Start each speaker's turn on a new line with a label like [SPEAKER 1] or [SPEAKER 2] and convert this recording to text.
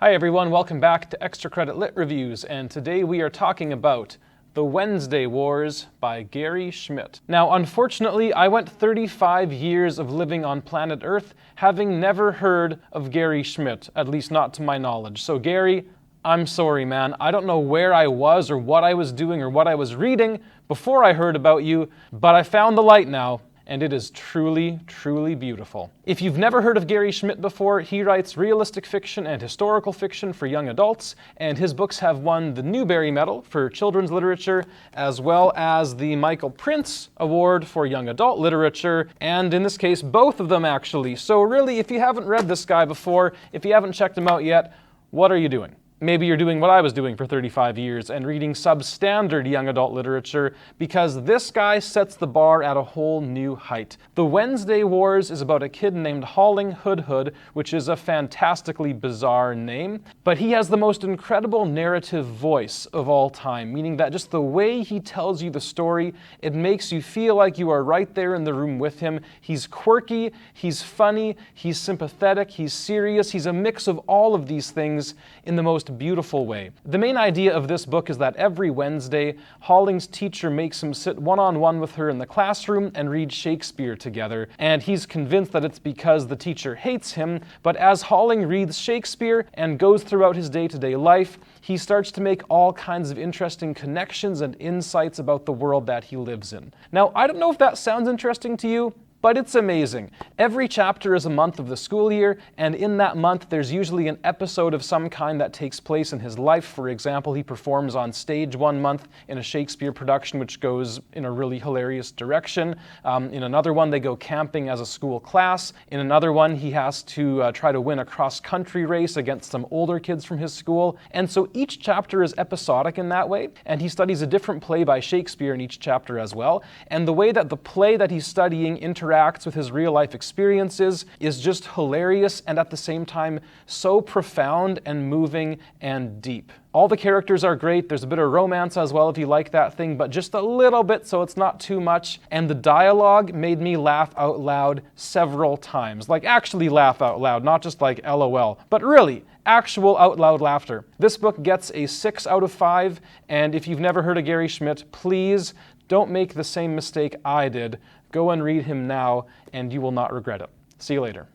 [SPEAKER 1] Hi everyone, welcome back to Extra Credit Lit Reviews, and today we are talking about The Wednesday Wars by Gary Schmidt. Now, unfortunately, I went 35 years of living on planet Earth having never heard of Gary Schmidt, at least not to my knowledge. So Gary, I'm sorry man, I don't know where I was or what I was doing or what I was reading before I heard about you, but I found the light now. And it is truly, truly beautiful. If you've never heard of Gary Schmidt before, he writes realistic fiction and historical fiction for young adults, and his books have won the Newbery Medal for children's literature, as well as the Michael Prince Award for young adult literature, and in this case, both of them actually. So really, if you haven't read this guy before, if you haven't checked him out yet, what are you doing? Maybe you're doing what I was doing for 35 years and reading substandard young adult literature, because this guy sets the bar at a whole new height. The Wednesday Wars is about a kid named Halling Hood, which is a fantastically bizarre name, but he has the most incredible narrative voice of all time, meaning that just the way he tells you the story, it makes you feel like you are right there in the room with him. He's quirky, he's funny, he's sympathetic, he's serious, he's a mix of all of these things in the most beautiful way. The main idea of this book is that every Wednesday, Halling's teacher makes him sit one-on-one with her in the classroom and read Shakespeare together, and he's convinced that it's because the teacher hates him, but as Halling reads Shakespeare and goes throughout his day-to-day life, he starts to make all kinds of interesting connections and insights about the world that he lives in. Now, I don't know if that sounds interesting to you, but it's amazing. Every chapter is a month of the school year, and in that month there's usually an episode of some kind that takes place in his life. For example, he performs on stage one month in a Shakespeare production which goes in a really hilarious direction. In another one they go camping as a school class. In another one he has to try to win a cross-country race against some older kids from his school. And so each chapter is episodic in that way, and he studies a different play by Shakespeare in each chapter as well. And the way that the play that he's studying interacts with his real-life experiences is just hilarious and at the same time so profound and moving and deep. All the characters are great, there's a bit of romance as well if you like that thing, but just a little bit so it's not too much, and the dialogue made me laugh out loud several times. Like actually laugh out loud, not just like LOL, but really, actual out loud laughter. This book gets a 6 out of 5, and if you've never heard of Gary Schmidt, please don't make the same mistake I did. Go and read him now, and you will not regret it. See you later.